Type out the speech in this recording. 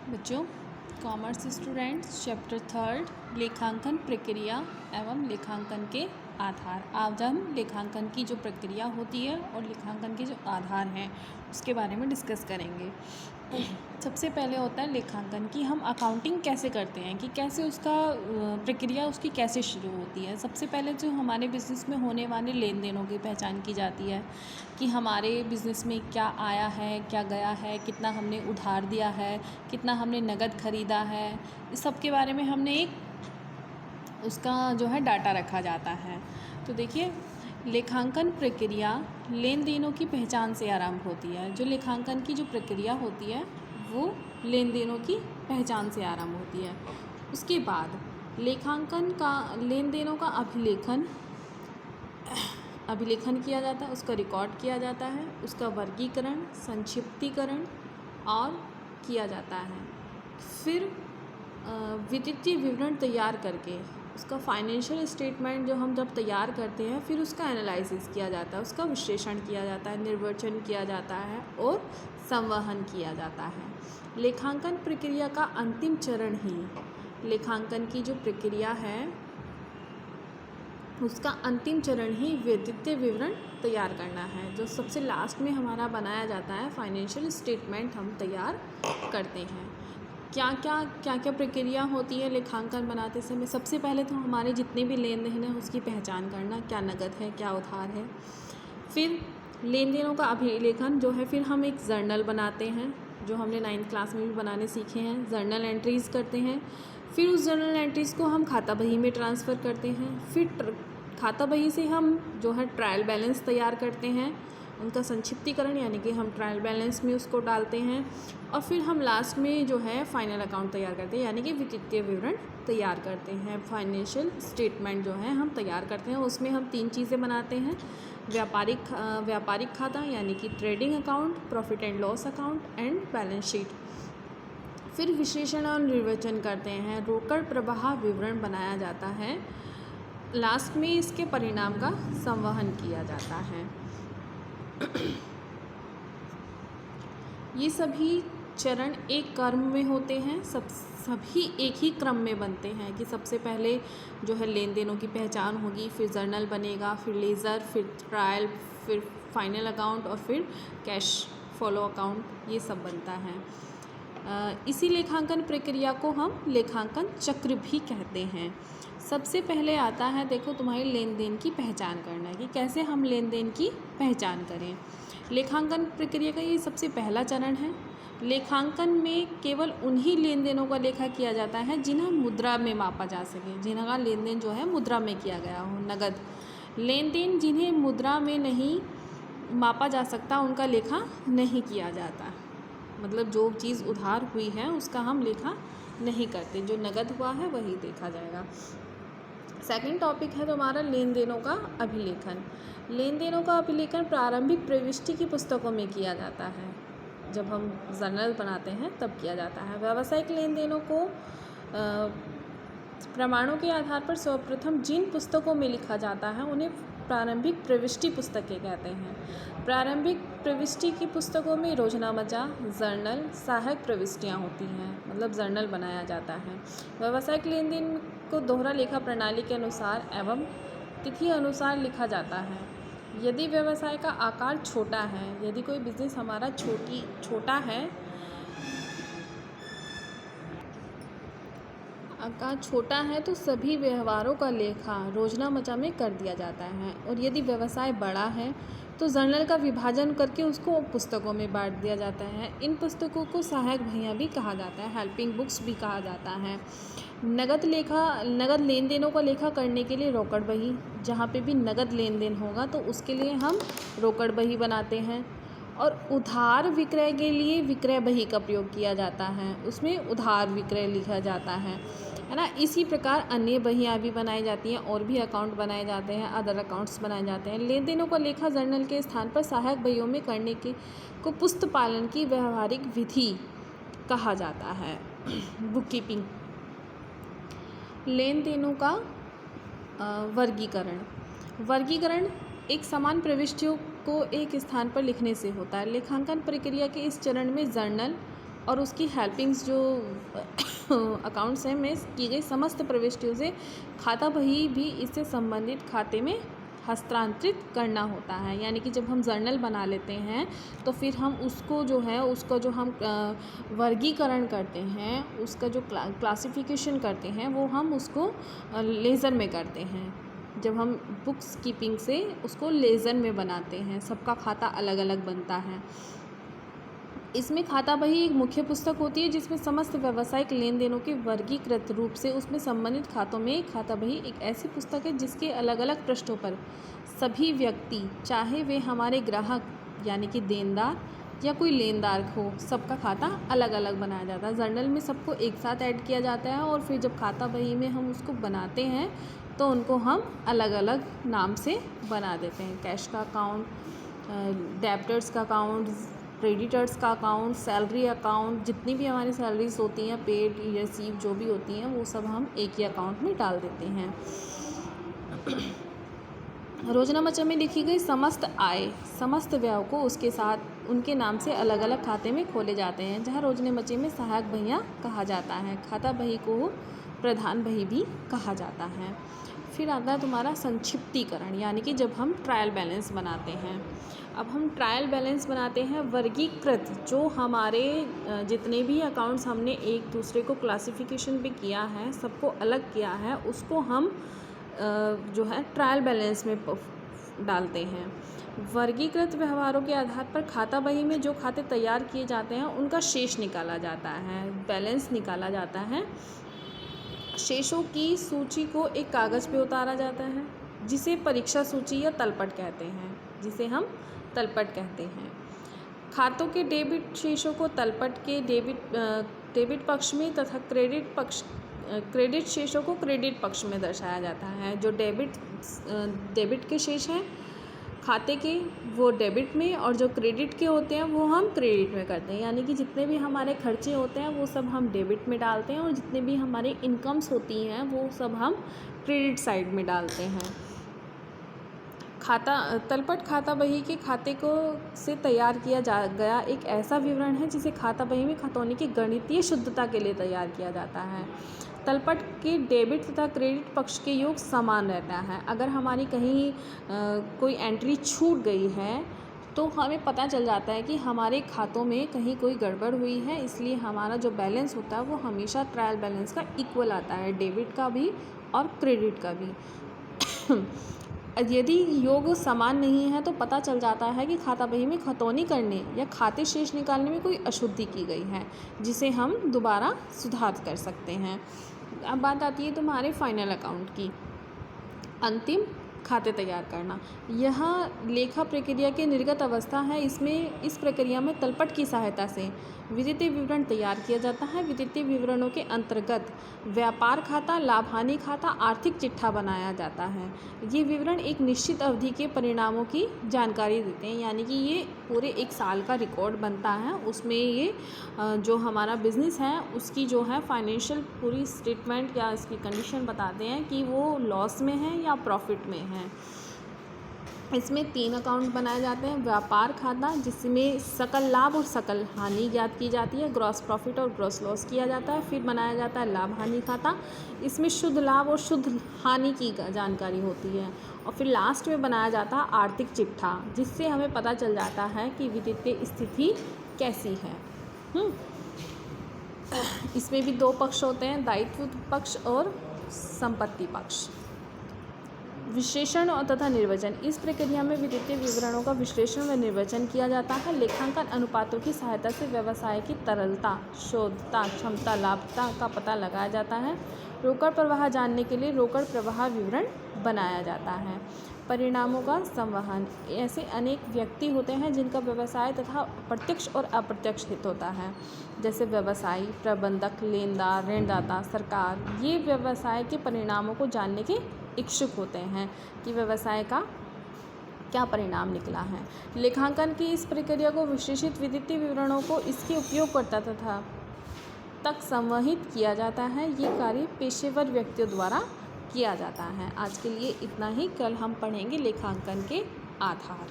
बच्चों, commerce students chapter 3 लेखांकन प्रक्रिया एवं लेखांकन के आधार। आज हम लेखांकन की जो प्रक्रिया होती है और लेखांकन के जो आधार हैं उसके बारे में डिस्कस करेंगे। सबसे पहले होता है लेखांकन की हम अकाउंटिंग कैसे करते हैं, कि कैसे उसका प्रक्रिया उसकी कैसे शुरू होती है। सबसे पहले जो हमारे बिज़नेस में होने वाले लेन देनों की पहचान की जाती है कि हमारे बिज़नेस में क्या आया है, क्या गया है, कितना हमने उधार दिया है, कितना हमने नगद ख़रीदा है। इस सब के बारे में हमने एक उसका जो है डाटा रखा जाता है। तो देखिए, लेखांकन प्रक्रिया लेन देनों की पहचान से आरंभ होती है। जो लेखांकन की जो प्रक्रिया होती है वो लेन देनों की पहचान से आरंभ होती है। उसके बाद लेखांकन का लेन देनों का अभिलेखन किया जाता है, उसका रिकॉर्ड किया जाता है, उसका वर्गीकरण, संक्षिप्तीकरण और किया जाता है। फिर वित्तीय विवरण तैयार करके उसका फाइनेंशियल स्टेटमेंट जो हम जब तैयार करते हैं फिर उसका एनालिसिस किया जाता है, उसका विश्लेषण किया जाता है, निर्वचन किया जाता है और संवहन किया जाता है। लेखांकन प्रक्रिया का अंतिम चरण ही लेखांकन की जो प्रक्रिया है उसका अंतिम चरण ही वित्तीय विवरण तैयार करना है। जो सबसे लास्ट में हमारा बनाया जाता है फाइनेंशियल स्टेटमेंट हम तैयार करते हैं। क्या क्या प्रक्रिया होती है लेखांकन बनाते समय। सबसे पहले तो हमारे जितने भी लेन देन हैं उसकी पहचान करना, क्या नगद है, क्या उधार है। फिर लेन देनों का अभिलेखन जो है, फिर हम एक जर्नल बनाते हैं जो हमने 9th क्लास में भी बनाने सीखे हैं। जर्नल एंट्रीज़ करते हैं, फिर उस जर्नल एंट्रीज़ को हम खाता बही में ट्रांसफ़र करते हैं। फिर खाता बही से हम जो है ट्रायल बैलेंस तैयार करते हैं, उनका संक्षिप्तीकरण यानी कि हम ट्रायल बैलेंस में उसको डालते हैं। और फिर हम लास्ट में जो है फाइनल अकाउंट तैयार करते हैं यानी कि वित्तीय विवरण तैयार करते हैं। फाइनेंशियल स्टेटमेंट जो है हम तैयार करते हैं, उसमें हम 3 चीज़ें बनाते हैं। व्यापारिक खाता यानी कि trading account, profit and loss account and balance sheet. फिर विश्लेषण और निर्वचन करते हैं, रोकड़ प्रवाह विवरण बनाया जाता है। लास्ट में इसके परिणाम का संवहन किया जाता है। ये सभी चरण एक क्रम में होते हैं, सभी एक ही क्रम में बनते हैं कि सबसे पहले जो है लेन देनों की पहचान होगी, फिर जर्नल बनेगा, फिर लेज़र, फिर ट्रायल, फिर फाइनल अकाउंट और फिर कैश फॉलो अकाउंट, ये सब बनता है। इसी लेखांकन प्रक्रिया को हम लेखांकन चक्र भी कहते हैं। सबसे पहले आता है, देखो, तुम्हारी लेन देन की पहचान करना कि कैसे हम लेन देन की पहचान करें। लेखांकन प्रक्रिया का ये सबसे पहला चरण है। लेखांकन में केवल उन्हीं लेन देनों का लेखा किया जाता है जिन्हें मुद्रा में मापा जा सके, जिनका लेन देन जो है मुद्रा में किया गया हो। नगद लेन देन जिन्हें मुद्रा में नहीं मापा जा सकता उनका लेखा नहीं किया जाता। मतलब जो चीज़ उधार हुई है उसका हम लेखा नहीं करते, जो नगद हुआ है वही देखा जाएगा। सेकंड टॉपिक है तुम्हारा लेन देनों का अभिलेखन। लेन देनों का अभिलेखन प्रारंभिक प्रविष्टि की पुस्तकों में किया जाता है, जब हम जर्नल बनाते हैं तब किया जाता है। व्यावसायिक लेन देनों को प्रमाणों के आधार पर सर्वप्रथम जिन पुस्तकों में लिखा जाता है उन्हें प्रारंभिक प्रविष्टि पुस्तकें कहते हैं। प्रारंभिक प्रविष्टि की पुस्तकों में रोजनामचा, जर्नल, सहायक प्रविष्टियाँ होती हैं, मतलब जर्नल बनाया जाता है। व्यावसायिक लेन देन को दोहरा लेखा प्रणाली के अनुसार एवं तिथि अनुसार लिखा जाता है। यदि व्यवसाय का आकार छोटा है, यदि कोई बिजनेस हमारा छोटा है, आकार छोटा है तो सभी व्यवहारों का लेखा रोजनामचा में कर दिया जाता है। और यदि व्यवसाय बड़ा है तो जर्नल का विभाजन करके उसको पुस्तकों में बांट दिया जाता है। इन पुस्तकों को सहायक बहियाँ भी कहा जाता है, हेल्पिंग बुक्स भी कहा जाता है। नगद लेन देनों का लेखा करने के लिए रोकड़ बही, जहाँ पे भी नगद लेन देन होगा तो उसके लिए हम रोकड़ बही बनाते हैं। और उधार विक्रय के लिए विक्रय बही का प्रयोग किया जाता है, उसमें उधार विक्रय लिखा जाता है ना। इसी प्रकार अन्य बहियाँ भी बनाई जाती हैं और भी अकाउंट बनाए जाते हैं, अदर अकाउंट्स बनाए जाते हैं। लेन देनों का लेखा जर्नल के स्थान पर सहायक बहियों में करने को पुस्त पालन की व्यवहारिक विधि कहा जाता है, बुक कीपिंग। लेन देनों का वर्गीकरण एक समान प्रविष्टियों को एक स्थान पर लिखने से होता है। लेखांकन प्रक्रिया के इस चरण में जर्नल, और उसकी हेल्पिंग्स जो अकाउंट्स हैं में की गई समस्त प्रविष्टियों से खाता बही भी इससे संबंधित खाते में हस्तांतरित करना होता है। यानी कि जब हम जर्नल बना लेते हैं तो फिर हम उसको जो है उसका जो हम वर्गीकरण करते हैं, उसका जो क्लासिफिकेशन करते हैं वो हम उसको लेज़र में करते हैं। जब हम बुक्स कीपिंग से उसको लेज़र में बनाते हैं, सबका खाता अलग अलग बनता है। इसमें खाता बही एक मुख्य पुस्तक होती है जिसमें समस्त व्यावसायिक लेन देनों के वर्गीकृत रूप से उसमें संबंधित खातों में खाता बही एक ऐसी पुस्तक है जिसके अलग अलग पृष्ठों पर सभी व्यक्ति, चाहे वे हमारे ग्राहक यानी कि देनदार या कोई लेनदार हो, सबका खाता अलग अलग बनाया जाता है। जर्नल में सबको एक साथ ऐड किया जाता है और फिर जब खाता बही में हम उसको बनाते हैं तो उनको हम अलग अलग नाम से बना देते हैं। कैश का अकाउंट, डेब्टर्स का अकाउंट, क्रेडिटर्स का अकाउंट, सैलरी अकाउंट, जितनी भी हमारी सैलरीज होती हैं, पेड रिसीव जो भी होती हैं, वो सब हम एक ही अकाउंट में डाल देते हैं। रोजनामचा में लिखी गई समस्त आय, समस्त व्यय को उसके साथ उनके नाम से अलग अलग खाते में खोले जाते हैं, जहाँ रोजनामचे में सहायक बहियाँ कहा जाता है। खाता बही को प्रधान बही भी कहा जाता है। फिर आता है तुम्हारा संक्षिप्तीकरण, यानी कि जब हम ट्रायल बैलेंस बनाते हैं। अब हम ट्रायल बैलेंस बनाते हैं वर्गीकृत, जो हमारे जितने भी अकाउंट्स हमने एक दूसरे को क्लासिफिकेशन पे किया है, सबको अलग किया है, उसको हम जो है ट्रायल बैलेंस में डालते हैं। वर्गीकृत व्यवहारों के आधार पर खाता बही में जो खाते तैयार किए जाते हैं उनका शेष निकाला जाता है, बैलेंस निकाला जाता है। शेषों की सूची को एक कागज़ पे उतारा जाता है जिसे परीक्षा सूची या तलपट कहते हैं, जिसे हम तलपट कहते हैं। खातों के डेबिट शेषों को तलपट के डेबिट पक्ष में तथा क्रेडिट शेषों को क्रेडिट पक्ष में दर्शाया जाता है। जो डेबिट के शेष हैं खाते के, वो डेबिट में, और जो क्रेडिट के होते हैं वो हम क्रेडिट में करते हैं। यानी कि जितने भी हमारे खर्चे होते हैं वो सब हम डेबिट में डालते हैं और जितने भी हमारे इनकम्स होती हैं वो सब हम क्रेडिट साइड में डालते हैं। तलपट खाता बही के खाते को से तैयार किया गया एक ऐसा विवरण है जिसे खाता बही में खतौनी की गणितीय शुद्धता के लिए तैयार किया जाता है। तलपट के डेबिट तथा क्रेडिट पक्ष के योग समान रहता है। अगर हमारी कहीं कोई एंट्री छूट गई है तो हमें पता चल जाता है कि हमारे खातों में कहीं कोई गड़बड़ हुई है, इसलिए हमारा जो बैलेंस होता है वो हमेशा ट्रायल बैलेंस का इक्वल आता है, डेबिट का भी और क्रेडिट का भी। यदि योग समान नहीं है तो पता चल जाता है कि खाता बही में खतौनी करने या खाते शेष निकालने में कोई अशुद्धि की गई है, जिसे हम दोबारा सुधार कर सकते हैं। अब बात आती है तुम्हारे फाइनल अकाउंट की, अंतिम खाते तैयार करना। यह लेखा प्रक्रिया की निर्गत अवस्था है। इसमें इस प्रक्रिया में तलपट की सहायता से वित्तीय विवरण तैयार किया जाता है। वित्तीय विवरणों के अंतर्गत व्यापार खाता, लाभ हानि खाता, आर्थिक चिट्ठा बनाया जाता है। ये विवरण एक निश्चित अवधि के परिणामों की जानकारी देते हैं, यानी कि ये पूरे एक साल का रिकॉर्ड बनता है। उसमें ये जो हमारा बिजनेस है उसकी जो है फाइनेंशियल पूरी स्टेटमेंट या इसकी कंडीशन बताते हैं कि वो लॉस में है या प्रॉफिट में है। इसमें 3 अकाउंट बनाए जाते हैं। व्यापार खाता, जिसमें सकल लाभ और सकल हानि ज्ञात की जाती है, ग्रॉस प्रॉफिट और ग्रॉस लॉस किया जाता है। फिर बनाया जाता है लाभ हानि खाता, इसमें शुद्ध लाभ और शुद्ध हानि की जानकारी होती है। और फिर लास्ट में बनाया जाता है आर्थिक चिट्ठा, जिससे हमें पता चल जाता है कि वित्तीय स्थिति कैसी है। इसमें भी 2 पक्ष होते हैं, दायित्व पक्ष और संपत्ति पक्ष। विश्लेषण और तथा निर्वचन। इस प्रक्रिया में वित्तीय विवरणों का विश्लेषण व निर्वचन किया जाता है। लेखांकन अनुपातों की सहायता से व्यवसाय की तरलता, शुद्धता, क्षमता, लाभता का पता लगाया जाता है। रोकड़ प्रवाह जानने के लिए रोकड़ प्रवाह विवरण बनाया जाता है। परिणामों का संवहन। ऐसे अनेक व्यक्ति होते हैं जिनका व्यवसाय तथा प्रत्यक्ष और अप्रत्यक्ष हित होता है, जैसे व्यवसायी, प्रबंधक, लेनदार, ऋणदाता, सरकार। ये व्यवसाय के परिणामों को जानने के इच्छुक होते हैं कि व्यवसाय का क्या परिणाम निकला है। लेखांकन की इस प्रक्रिया को विशेषित वित्तीय विवरणों को इसके उपयोगकर्ता तक संवहित किया जाता है। ये कार्य पेशेवर व्यक्तियों द्वारा किया जाता है। आज के लिए इतना ही। कल हम पढ़ेंगे लेखांकन के आधार।